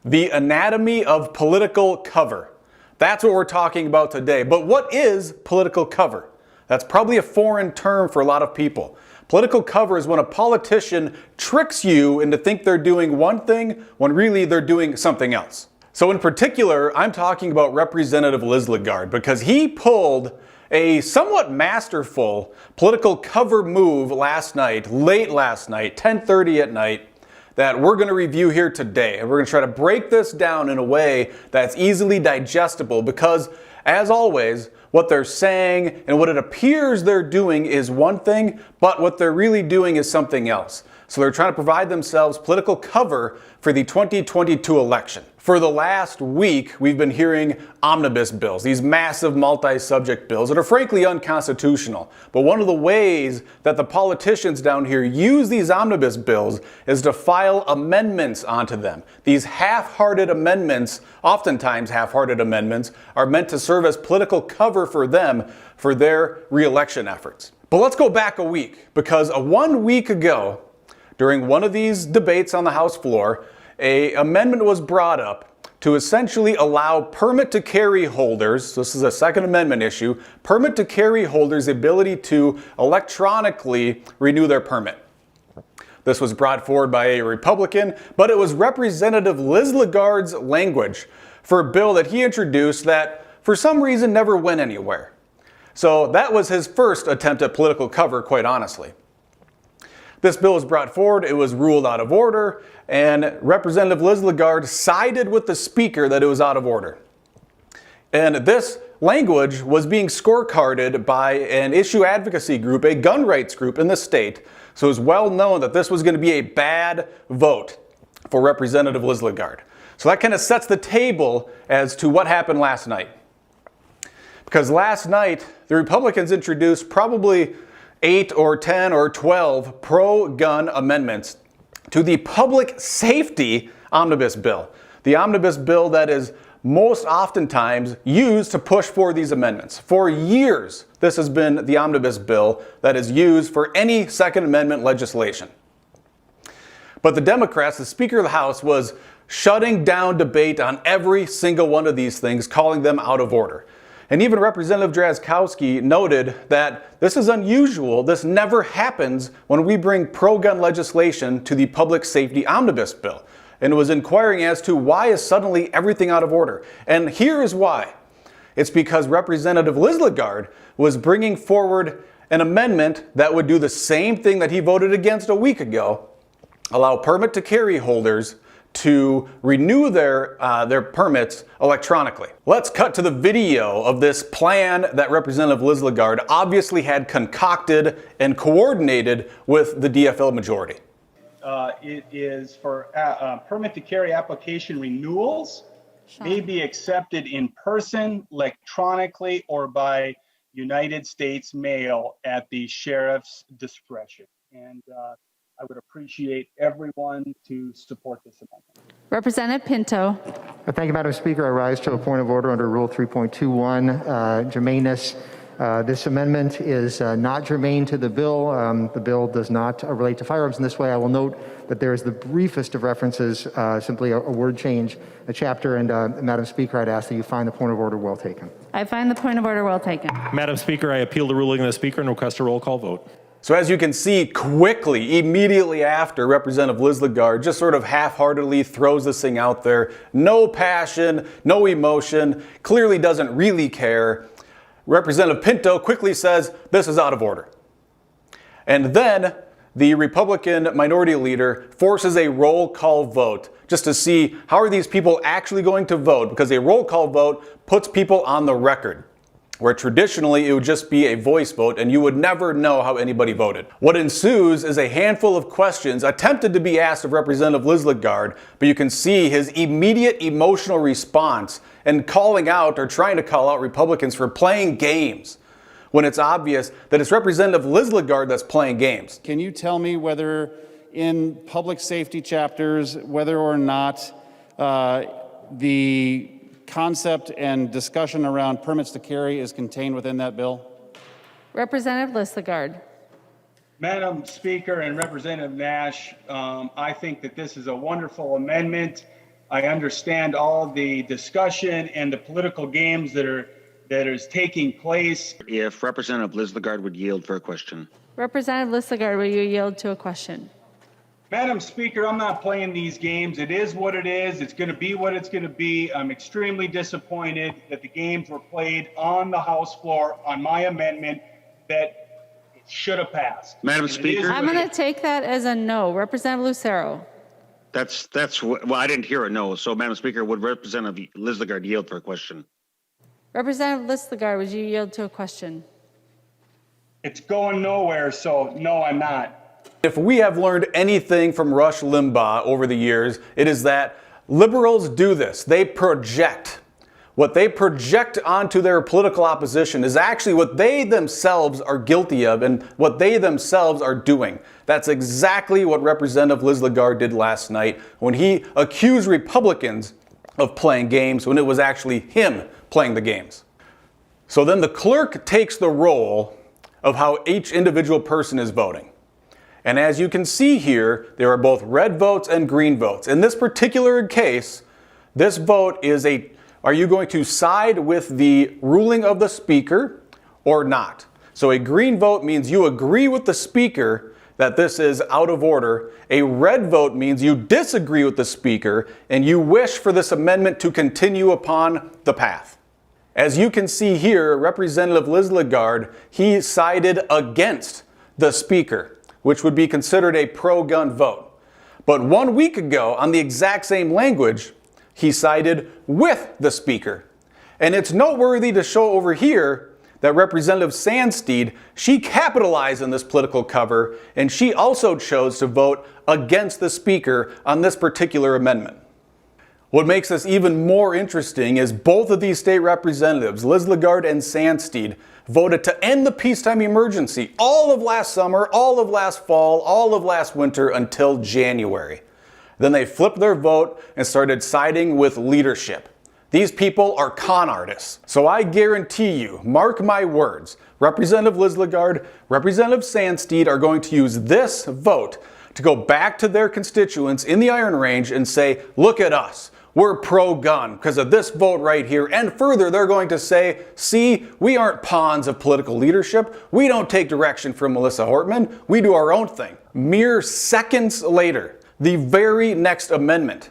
The anatomy of political cover. That's what we're talking about today. But what is political cover? That's probably a foreign term for a lot of people. Political cover is when a politician tricks you into think they're doing one thing when really they're doing something else. So in particular, I'm talking about Representative Liz Legard because he pulled a somewhat masterful political cover move last night, late last night, 10:30 at night, that we're going to review here today. And we're going to try to break this down in a way that's easily digestible because, as always, what they're saying and what it appears they're doing is one thing, but what they're really doing is something else. So they're trying to provide themselves political cover for the 2022 election. For the last week, we've been hearing omnibus bills, these massive multi-subject bills that are frankly unconstitutional. But one of the ways that the politicians down here use these omnibus bills is to file amendments onto them. These half-hearted amendments, oftentimes half-hearted amendments, are meant to serve as political cover for them for their re-election efforts. But let's go back a week, because 1 week ago, during one of these debates on the House floor, an amendment was brought up to essentially allow permit to carry holders, this is a Second Amendment issue, permit to carry holders the ability to electronically renew their permit. This was brought forward by a Republican, but it was Representative Liz Legard's language for a bill that he introduced that for some reason never went anywhere. So that was his first attempt at political cover, quite honestly. This bill was brought forward, it was ruled out of order, and Representative Liz Legard sided with the Speaker that it was out of order. And this language was being scorecarded by an issue advocacy group, a gun rights group in the state, so it was well known that this was going to be a bad vote for Representative Liz Legard. So that kind of sets the table as to what happened last night. Because last night, the Republicans introduced probably 8 or 10 or 12 pro-gun amendments to the public safety omnibus bill. The omnibus bill that is most oftentimes used to push for these amendments. For years, this has been the omnibus bill that is used for any Second Amendment legislation. But the Democrats, the Speaker of the House, was shutting down debate on every single one of these things, calling them out of order. And even Representative Drazkowski noted that this is unusual. This never happens when we bring pro-gun legislation to the public safety omnibus bill. And was inquiring as to why is suddenly everything out of order. And here is why. It's because Representative Liz Legard was bringing forward an amendment that would do the same thing that he voted against a week ago, allow permit to carry holders to renew their permits electronically. Let's cut to the video of this plan that Representative Liz Legard obviously had concocted and coordinated with the DFL majority. It is for permit to carry application renewals may be accepted in person, electronically, or by United States mail at the sheriff's discretion. And I would appreciate everyone to support this amendment. Representative Pinto. Thank you, Madam Speaker. I rise to a point of order under Rule 3.21. Germaneness. This amendment is not germane to the bill. The bill does not relate to firearms in this way. I will note that there is the briefest of references, simply a word change, a chapter, and Madam Speaker, I'd ask that you find the point of order well taken. I find the point of order well taken. Madam Speaker, I appeal the ruling of the Speaker and request a roll call vote. So as you can see, quickly, immediately after, Representative Liz Legard just sort of half-heartedly throws this thing out there. No passion, no emotion, clearly doesn't really care. Representative Pinto quickly says, this is out of order. And then the Republican minority leader forces a roll call vote just to see how are these people actually going to vote, because a roll call vote puts people on the record, where traditionally it would just be a voice vote and you would never know how anybody voted. What ensues is a handful of questions attempted to be asked of Representative Liz Legard, but you can see his immediate emotional response and calling out or trying to call out Republicans for playing games when it's obvious that it's Representative Liz Legard that's playing games. Can you tell me whether in public safety chapters, whether or not the concept and discussion around permits to carry is contained within that bill? Representative Liz Legard. Madam Speaker and Representative Nash, I think that this is a wonderful amendment. I understand all the discussion and the political games that is taking place. If Representative Liz Lagarde would yield for a question. Representative Listagard, will you yield to a question? Madam Speaker, I'm not playing these games. It is what it is. It's going to be what it's going to be. I'm extremely disappointed that the games were played on the House floor on my amendment that it should have passed. Madam And it is Speaker? I'm what going it to take that as a no. Representative Lucero. Well, I didn't hear a no. So, Madam Speaker, would Representative Liz Lagarde yield for a question? Representative Listagard, would you yield to a question? It's going nowhere, so no, I'm not. If we have learned anything from Rush Limbaugh over the years, it is that liberals do this. They project. What they project onto their political opposition is actually what they themselves are guilty of and what they themselves are doing. That's exactly what Representative Liz Lagarde did last night when he accused Republicans of playing games when it was actually him playing the games. So then the clerk takes the role of how each individual person is voting. And as you can see here, there are both red votes and green votes. In this particular case, this vote is are you going to side with the ruling of the speaker or not? So a green vote means you agree with the speaker that this is out of order. A red vote means you disagree with the speaker and you wish for this amendment to continue upon the path. As you can see here, Representative Liz Lagarde, he sided against the speaker, which would be considered a pro-gun vote. But 1 week ago, on the exact same language, he sided with the speaker. And it's noteworthy to show over here that Representative Sandsteed, she capitalized on this political cover, and she also chose to vote against the speaker on this particular amendment. What makes this even more interesting is both of these state representatives, Liz Lagarde and Sandsteed, voted to end the peacetime emergency all of last summer, all of last fall, all of last winter until January. Then they flipped their vote and started siding with leadership. These people are con artists. So I guarantee you, mark my words, Representative Liz Lagarde, Representative Sandsteed are going to use this vote to go back to their constituents in the Iron Range and say, look at us. We're pro-gun because of this vote right here. And further, they're going to say, see, we aren't pawns of political leadership. We don't take direction from Melissa Hortman. We do our own thing. Mere seconds later, the very next amendment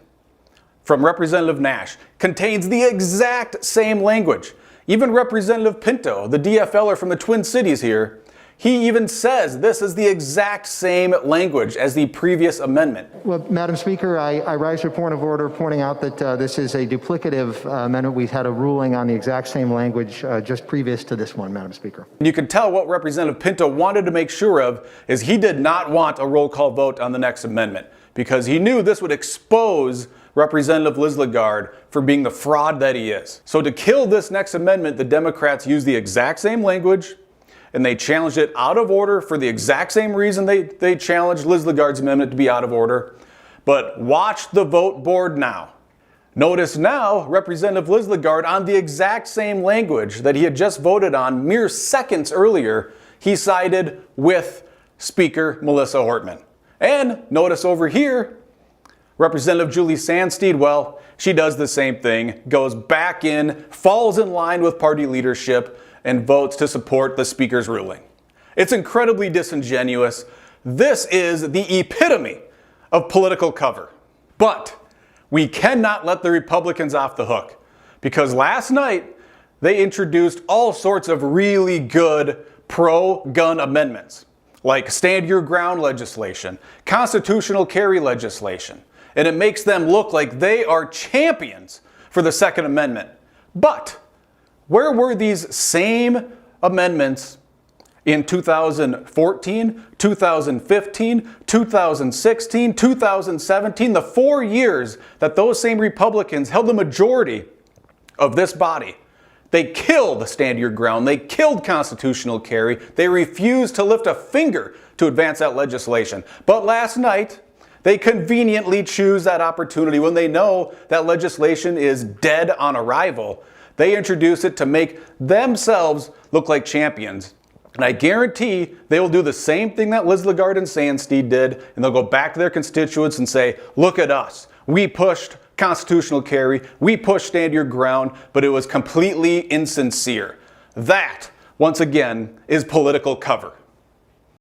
from Representative Nash contains the exact same language. Even Representative Pinto, the DFLer from the Twin Cities here, he even says this is the exact same language as the previous amendment. Well, Madam Speaker, I rise to a point of order pointing out that this is a duplicative amendment. We've had a ruling on the exact same language just previous to this one, Madam Speaker. You can tell what Representative Pinto wanted to make sure of is he did not want a roll call vote on the next amendment because he knew this would expose Representative Liz Lagarde for being the fraud that he is. So to kill this next amendment, the Democrats used the exact same language and they challenged it out of order for the exact same reason they challenged Liz Lagarde's amendment to be out of order. But watch the vote board now. Notice now Representative Liz Lagarde, on the exact same language that he had just voted on mere seconds earlier, he sided with Speaker Melissa Hortman. And notice over here, Representative Julie Sandsteed, well, she does the same thing, goes back in, falls in line with party leadership, and votes to support the speaker's ruling. It's incredibly disingenuous. This is the epitome of political cover. But we cannot let the Republicans off the hook because last night they introduced all sorts of really good pro-gun amendments like stand your ground legislation, constitutional carry legislation, and it makes them look like they are champions for the Second Amendment. But where were these same amendments in 2014, 2015, 2016, 2017, the 4 years that those same Republicans held the majority of this body? They killed Stand Your Ground. They killed constitutional carry. They refused to lift a finger to advance that legislation. But last night, they conveniently choose that opportunity when they know that legislation is dead on arrival. They introduce it to make themselves look like champions. And I guarantee they will do the same thing that Liz Lagarde and Sandsteed did, and they'll go back to their constituents and say, look at us. We pushed constitutional carry. We pushed stand your ground, but it was completely insincere. That, once again, is political cover.